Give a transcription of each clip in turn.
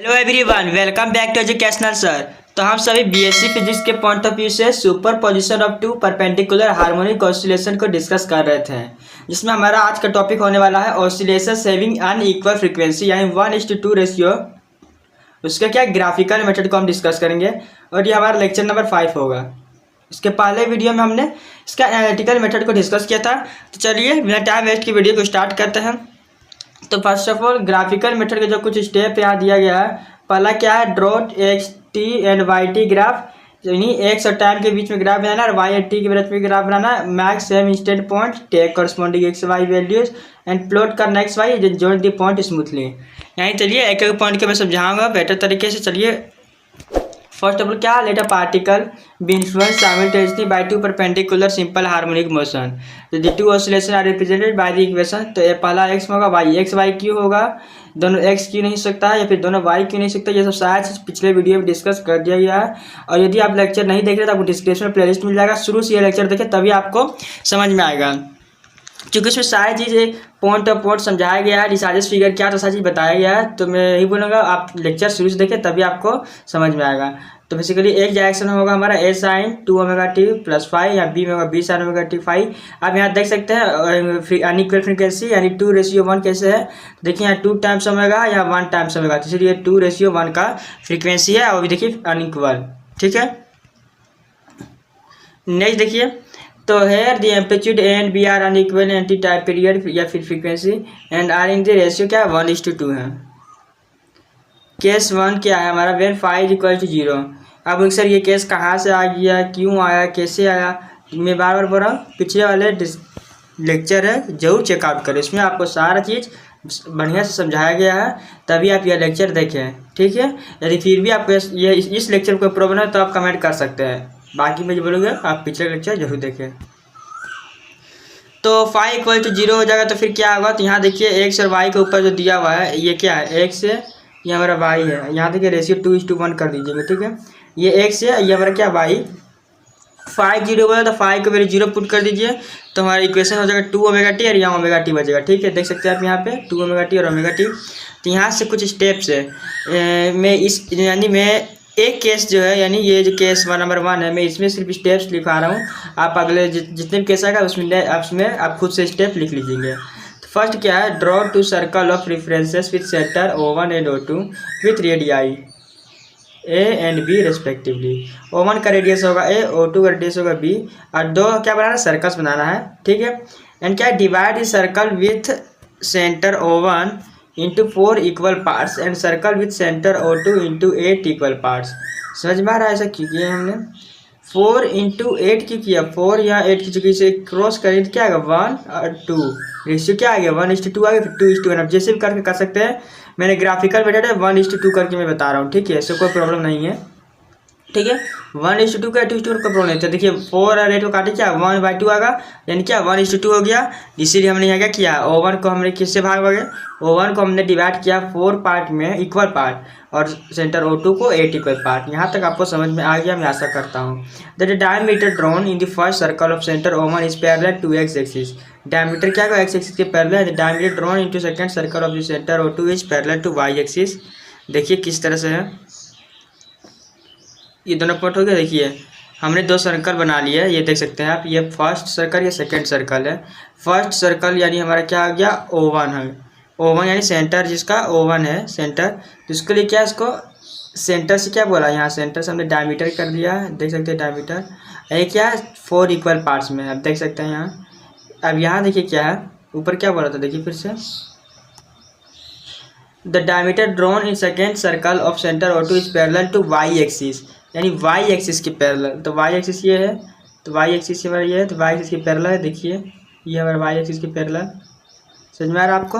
Hello everyone, welcome back to educational sir. तो हम सभी बीएससी फिजिक्स के पॉइंट ऑफ व्यू से superposition of two perpendicular harmonic oscillation को discuss कर रहे थे, जिसमें हमारा आज का टॉपिक होने वाला है ऑसिलेशन हैविंग अनइक्वल फ्रीक्वेंसी यानी 1:2 रेशियो। उसका क्या ग्राफिकल मेथड को हम डिस्कस करेंगे और ये हमारा लेक्चर नंबर 5 होगा। इसके पहले वीडियो में हमने इसका एनालिटिकल मेथड को डिस्कस किया था। तो चलिए बिना टाइम वेस्ट की वीडियो को स्टार्ट करते हैं। तो first of all graphical method के जो कुछ स्टेप यहाँ दिया गया है। पहला क्या है, draw x t and y t graph, यानी एक्स और टाइम के बीच में ग्राफ बनाना और वाई और टी के बीच में ग्राफ बनाना। Max same instant point take corresponding X Y values and plot करना X Y join the point smoothly. यहाँ चलिए एक एक पॉइंट के मैं समझाऊंगा बेटर तरीके से। चलिए फर्स्ट ऑफ ऑल क्या, let a particle be influenced simultaneously by two perpendicular simple harmonic motion. The two oscillation are represented by the equation. तो ये पहला एक्स होगा, वाई एक्स वाई क्यों होगा, दोनों एक्स क्यों नहीं सकता है या फिर दोनों वाई क्यों नहीं सकता, ये सब सारा चीज़ पिछले वीडियो में डिस्कस कर दिया गया है। और यदि आप लेक्चर नहीं देख रहे तो आपको डिस्क्रिप्शन में प्लेलिस्ट मिल जाएगा, शुरू से ये लेक्चर देखें तभी आपको समझ में आएगा, क्योंकि इसमें सारी चीज़ें पॉइंट ऑफ पॉइंट समझाया गया है। डिसाइडेड फिगर क्या तो सारी चीज़ बताया गया है। तो मैं यही बोलूँगा आप लेक्चर शुरू से देखें तभी आपको समझ में आएगा। तो बेसिकली एक डायरेक्शन होगा हमारा ए साइन 2ωt + 5 या बी में होगा बी साइन ωt 5। आप यहाँ देख सकते हैं अनइक्वल फ्रीक्वेंसी यानी 2:1 कैसे है। देखिए यहाँ 2 टाइम्स ओमेगा या 1 टाइम्स ओमेगा, तो इसलिए 2:1 का फ्रीक्वेंसी है। और देखिए अनइक्वल, ठीक है। नेक्स्ट देखिए, तो here the amplitude and b are unequal and time period या फिर frequency and are in the ratio क्या 1:2 है। केस 1 क्या है हमारा, वेन फाई = 0। अब सर ये केस कहाँ से आ गया, क्यों आया, कैसे आया, मैं बार बार बोल रहा हूँ पिछले वाले लेक्चर है जरूर चेकआउट करें, इसमें आपको सारा चीज़ बढ़िया से समझाया गया है, तभी आप यह लेक्चर देखें, ठीक है। यदि फिर भी आपको ये इस लेक्चर को प्रॉब्लम है तो आप कमेंट कर सकते हैं, बाकी मैं जो बोलूँगा आप पिछले लेक्चर जरूर देखें। तो फाई = 0 हो जाएगा तो फिर क्या होगा, तो यहाँ देखिए एक्स और वाई के ऊपर जो दिया हुआ है ये क्या है, एक्स है, ये हमारा वाई है। यहाँ देखिए रेशियो 2:1 कर दीजिएगा, ठीक है। ये एक्स है, ये हमारा क्या वाई। फाई 0 बोला तो फाई को मेरे 0 पुट कर दीजिए, तो हमारा इक्वेशन हो जाएगा 2ωt और यहाँ ωt बचेगा, ठीक है। देख सकते हैं आप यहाँ पे 2ωt और ωt। तो यहाँ से कुछ स्टेप्स है, मैं इस यानी मैं एक केस जो है यानी ये जो केस नंबर 1 है, मैं इसमें सिर्फ स्टेप्स लिखा रहा हूँ। आप अगले जितने भी केस आएगा उसमें आप खुद से स्टेप लिख लीजिएगा। फर्स्ट क्या है, draw 2 circle of references with centre O1 and O2 with radii A and B respectively. O1 का रेडियस होगा A, O2 का रेडियस होगा B, और दो क्या बनाना है, सर्कल्स बनाना है, ठीक है। एंड क्या, divide the circle with centre O1 into 4 equal parts and circle with centre O2 into 8 equal parts. समझ में आ रहा है ऐसा क्यों किया हमने, 4 into 8 क्यों किया, 4 यहाँ 8 की जगह से क्रॉस करें तो क्या आएगा 1 और 2, रेशियो क्या आ गया 1:2 आ गया, फिर 2:1। अब जैसे भी करके कर सकते हैं, मैंने ग्राफिकल मेथड है 1:2 करके मैं बता रहा हूँ, ठीक है, इससे कोई प्रॉब्लम नहीं है, ठीक है। 1:2 का 2:2 का प्रॉब्लम नहीं था। देखिए 4 और 8 को काटे क्या 1/2 आएगा, यानी क्या 1:2 हो गया। इसीलिए हमने यहाँ क्या किया, O1 को हमने किससे भाग गए, O1 को हमने डिवाइड किया 4 पार्ट में इक्वल पार्ट, और सेंटर O2 को 8 इक्वल पार्ट। यहाँ तक आपको समझ में आ गया, मैं आशा करता हूँ। The diameter drawn in the first circle of centre O1 is parallel to x axis. Diameter क्या होगा, एक्स एक्सिस के parallel. Diameter drawn into second circle of the centre O2 is parallel to y axis. देखिए किस तरह से है, ये दोनों पॉइंट हो गया। देखिए हमने 2 सर्कल बना लिया है, ये देख सकते हैं आप, ये फर्स्ट सर्कल ये सेकंड सर्कल है। फर्स्ट सर्कल यानी हमारा क्या आ गया O1 है, O1 यानी सेंटर जिसका O1 है सेंटर, तो इसके लिए क्या, इसको सेंटर से क्या बोला, यहाँ सेंटर से हमने डायमीटर कर दिया, देख सकते हैं डायमीटर। ये क्या है 4 इक्वल पार्ट्स में, आप देख सकते हैं यहाँ। अब यहाँ देखिए क्या है, ऊपर क्या बोला था, देखिए फिर से, the diameter drawn in second circle of centre O2 is parallel to y axis, यानी वाई एक्सिस के पैरेलल। तो वाई एक्सिस ये है, तो वाई एक्सिस हमारा ये है, तो वाई एक्सिस के पैरेलल है। देखिए ये हमारा वाई एक्सिस के पैरेलल, समझ में आ रहा है आपको।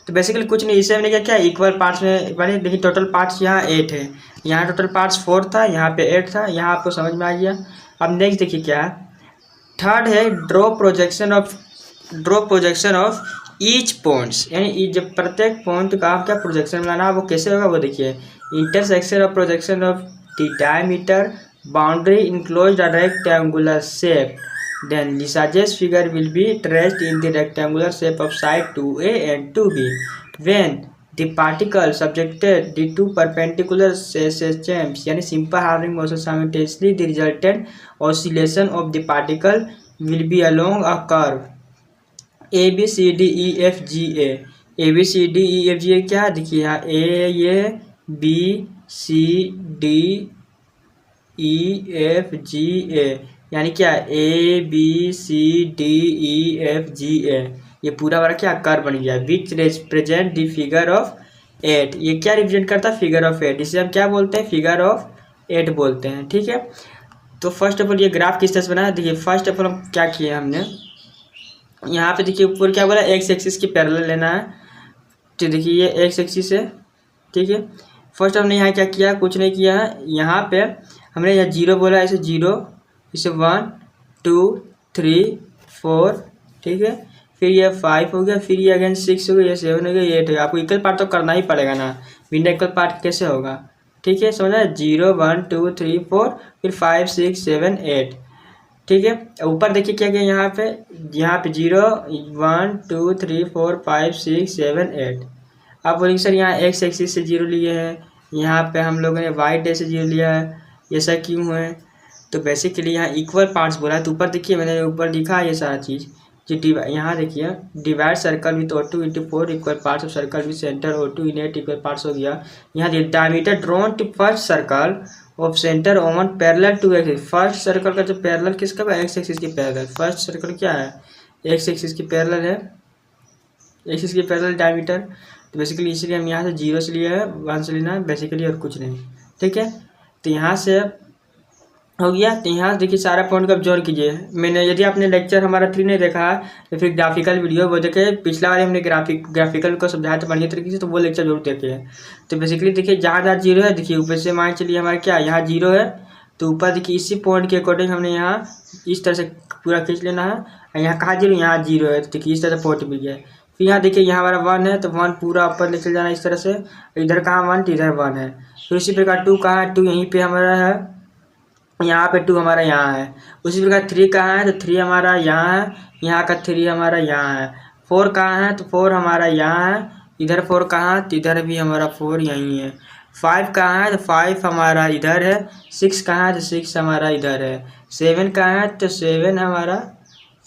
तो बेसिकली कुछ नहीं, इसे हमने क्या किया इक्वल पार्ट्स में बने। देखिए टोटल पार्ट्स यहाँ 8 है, यहाँ टोटल पार्ट्स 4 था, यहाँ पे 8 था, यहाँ आपको समझ में आ गया। अब नेक्स्ट देखिए क्या है, थर्ड है draw projection of each points, यानी जब प्रत्येक पॉइंट का आप क्या प्रोजेक्शन बनाना है, वो कैसे होगा वो देखिए। Intersection of projection of the diameter boundary enclosed a rectangular shape, then Lisage's figure will be traced in the rectangular shape of side 2A and 2B when the particle subjected the two perpendicular systems यानी simple harmonic motion simultaneously the resultant oscillation of the particle will be along a curve ABCDEFGA ABCDEFGA क्या है देखिए यहाँ ABCDEFGA यानी क्या ABCDEFGA ये पूरा वाला क्या कर्व बन गया which represent the figure of 8 ये क्या रिप्रेजेंट करता है फिगर ऑफ 8 इसे हम क्या बोलते हैं फिगर ऑफ 8 बोलते हैं ठीक है। तो फर्स्ट ऑफ ऑल ये ग्राफ किस तरह से बनाया देखिए फर्स्ट ऑफ ऑल हम क्या किए हमने यहाँ पे देखिए ऊपर क्या बोला एक्स एक्सिस की पैरेलल लेना है तो देखिए ये एक्स एक्सिस है ठीक है। फर्स्ट हमने यहाँ क्या किया कुछ नहीं किया है यहाँ पे हमने यहाँ 0 बोला ऐसे 0 इसे 1 2 3 4 ठीक है फिर ये 5 हो गया फिर ये अगेन 6 हो गया ये 7 हो गया ये 8 हो गया आपको इक्वल पार्ट तो करना ही पड़ेगा ना बिना इक्वल पार्ट कैसे होगा ठीक है समझा 0 1 2 3 4 फिर 5 6 7 8 ठीक है। ऊपर देखिए क्या क्या यहाँ पे 0 1 2 3 4 5 6 7 8 आप बोलेंगे सर यहाँ एक्स एक्सिस से 0 लिए हैं यहाँ पे हम लोगों ने वाई डे से 0 लिया है ऐसा क्यों है तो बेसिकली यहाँ इक्वल पार्ट्स बोला है तो ऊपर देखिए मैंने ऊपर लिखा है ये सारा चीज़ जो यहाँ देखिए divide circle with O2 into 4 equal parts of circle with centre O2 in 8 equal parts हो गया। यहाँ diameter drawn to first circle of centre O one parallel to axis first circle का जो पैरेलल किसका है एक्स एक्सिस की parallel first circle क्या है एक्स एक्सिस की पैरेलल है एक्सिस की पैरेलल डायमीटर तो बेसिकली इसलिए हम यहाँ से 0 से लिया है 1 से लेना है बेसिकली और कुछ नहीं ठीक है। तो यहाँ से हो गया तो यहाँ देखिए सारा पॉइंट का जोड़ कीजिए मैंने यदि आपने लेक्चर हमारा 3 नहीं देखा है तो फिर ग्राफिकल वीडियो वो देखे पिछला वाले हमने ग्राफिकल को समझाया था बढ़िया तरीके से तो वो लेक्चर जरूर देखे तो बेसिकली देखिए जहाँ 0 है देखिए ऊपर से मान चलिए हमारा क्या यहाँ 0 है तो ऊपर देखिए इसी पॉइंट के अकॉर्डिंग हमने यहाँ इस तरह से पूरा खींच लेना है और यहाँ कहाँ 0 यहाँ 0 है तो देखिए इस तरह से पॉइंट मिल गया फिर यहाँ देखिए यहाँ हमारा 1 है तो 1 पूरा ऊपर लेके जाना इस तरह से इधर कहाँ 1 तो इधर 1 है फिर इसी प्रकार 2 कहाँ है 2 यहीं पे हमारा है यहाँ पे 2 हमारा यहाँ है उसी प्रकार 3 कहाँ है तो 3 हमारा यहाँ है यहाँ का 3 हमारा यहाँ है 4 कहाँ है तो 4 हमारा यहाँ है इधर 4 कहाँ है तो इधर भी हमारा 4 यहीं है 5 कहाँ है तो 5 हमारा इधर है 6 कहाँ है तो 6 हमारा इधर है 7 कहाँ है तो 7 हमारा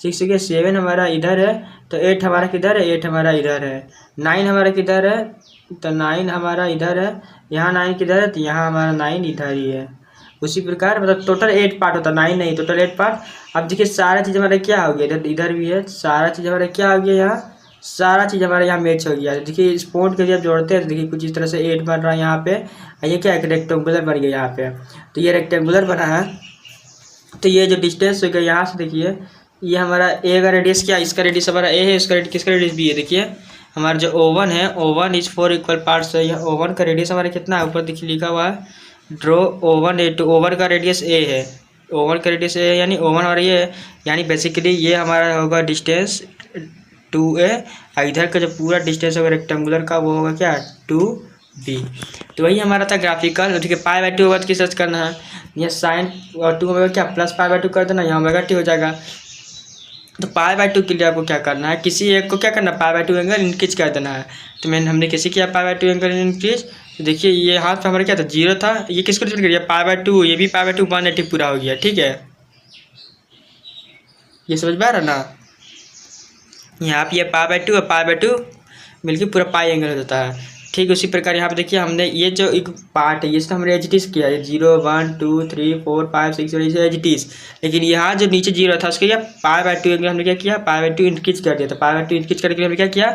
6 के 7 हमारा इधर है तो 8 हमारा किधर है 8 हमारा इधर है 9 हमारा किधर है तो 9 हमारा इधर है यहाँ 9 किधर है तो यहाँ हमारा 9 इधर ही है। उसी प्रकार मतलब टोटल 8 पार्ट होता है 9 नहीं टोटल 8 पार्ट। अब देखिए सारा चीज़ हमारा क्या हो गया इधर भी है सारा चीज़ हमारा क्या हो गया यहाँ सारा चीज़ हमारे यहाँ मैच हो गया। देखिए इस पॉइंट के जब जोड़ते हैं तो देखिए कुछ इस तरह से 8 बन रहा है यहाँ पे ये क्या है रेक्टेंगुलर बन गया यहाँ पे तो ये रेक्टेंगुलर बना है तो ये जो डिस्टेंस हो गया यहाँ से देखिए ये हमारा ए का रेडियस क्या इसका रेडियस हमारा ए है इसका किसका रेडियस बी है देखिए हमारा जो O1 है O1 इज 4 इक्वल पार्ट्स है यह O1 का रेडियस हमारा कितना है ऊपर देखिए लिखा हुआ है ड्रॉ O1 A2 O1 का रेडियस ए है O1 का रेडियस ए यानी O1 और ये यानी बेसिकली ये हमारा होगा डिस्टेंस 2A और इधर का जो पूरा डिस्टेंस होगा रेक्टेंगुलर का वो होगा क्या 2B। तो वही हमारा था ग्राफिकल ठीक है π/2 होगा तो किस सर्च करना है यह साइन और 2 होगा क्या प्लस π/2 कर देना यहाँ ω/t हो जाएगा। तो π/2 के लिए आपको क्या करना है किसी एक को क्या करना है π/2 एंगल इंक्रीज कर देना है तो हमने कैसे किया π/2 एंगल इंक्रीज तो देखिए ये हाथ पे हमारा क्या था 0 था ये किसको रिप्रेजेंट किया π/2 ये भी π/2 180 पूरा हो गया ठीक है ये समझ में आ रहा ना यहाँ पे ये π/2 और π/2 मिलकर पूरा पाई एंगल हो जाता है ठीक। उसी प्रकार यहाँ पे देखिए हमने ये जो एक पार्ट है ये तो हमने एच किया है 0 1 2 3 4 5 6 एच लेकिन यहाँ जो नीचे 0 था उसके क्या π/2 एंगल हमने क्या किया π/2 इंक्रीज कर दिया था π/2 इंक्रीज करके हमने क्या किया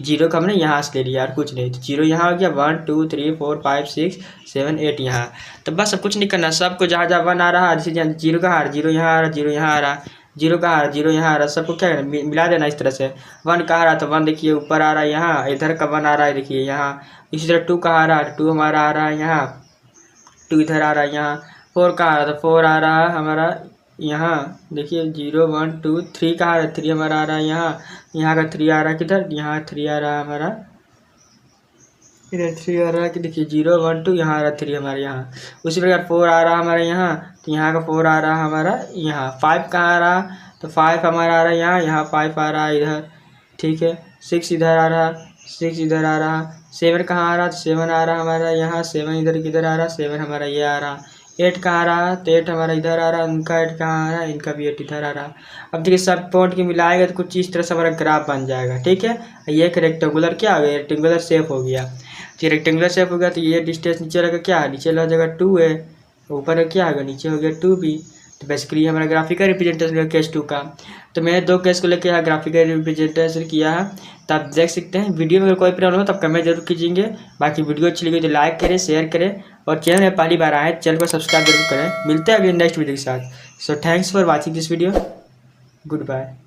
0 को हमने यहाँ से ले लिया यार कुछ नहीं तो 0 यहाँ हो गया 1 2 3 4 5 6 7 8 यहाँ तो बस सब कुछ नहीं करना सबको जहाँ जहाँ 1 आ रहा है जैसे 0 का हार 0 यहाँ आ रहा 0 यहाँ आ रहा 0 का हार 0 यहाँ आ रहा सबको क्या मिला देना इस तरह से 1 का आ रहा तो 1 देखिए ऊपर आ रहा है यहाँ इधर का 1 आ रहा है देखिए यहाँ इसी तरह 2 का आ रहा है 2 हमारा आ रहा है यहाँ 2 इधर आ रहा है यहाँ 4 का आ रहा था 4 आ रहा है हमारा यहाँ देखिए 0 1 2 3 का आ रहा है 3 हमारा आ रहा है यहाँ का 3 आ रहा है किधर यहाँ 3 आ रहा है हमारा इधर 3 आ रहा है कि देखिए 0 1 2 यहाँ आ रहा है 3 हमारे यहाँ। उसी प्रकार 4 आ रहा है हमारे यहाँ तो यहाँ का 4 आ रहा है हमारा यहाँ 5 कहाँ आ रहा तो 5 हमारा आ रहा है यहाँ 5 आ रहा है इधर ठीक है 6 इधर आ रहा 6 इधर आ रहा 7 कहाँ आ रहा, तो 7 आ रहा हमारा यहाँ, 7 इधर किधर आ रहा, 7 हमारा ये आ रहा। 8 कहाँ आ रहा, तो 8 हमारा इधर आ रहा, उनका 8 कहाँ आ रहा, इनका भी 8 इधर आ रहा। अब देखिए सब पॉइंट के मिलाएगा तो कुछ इस तरह से हमारा ग्राफ बन जाएगा, ठीक है। ये एक रेक्टेंगुलर क्या हो गया, रेक्टेंगुलर शेप हो गया। तो रेक्टेंगुलर शेप हो गया तो ये डिस्टेंस नीचे रहेगा क्या है, नीचे लग जाएगा 2 है, ऊपर क्या होगा, नीचे हो गया 2b। तो बेसिकली हमारा ग्राफिकल रिप्रेजेंटेशन है केस 2 का। तो मैंने 2 केस को लेकर यहाँ ग्राफिकल रिप्रेजेंटेशन किया है। तो आप देख सकते हैं। वीडियो में अगर कोई प्रॉब्लम हो तो आप कमेंट जरूर कीजिएगा। बाकी वीडियो अच्छी लगी तो लाइक करें, शेयर करें, और चैनल में पहली बार आए चैनल को सब्सक्राइब जरूर करें। मिलते हैं अगले नेक्स्ट वीडियो के साथ। So thanks for watching this video. Good bye.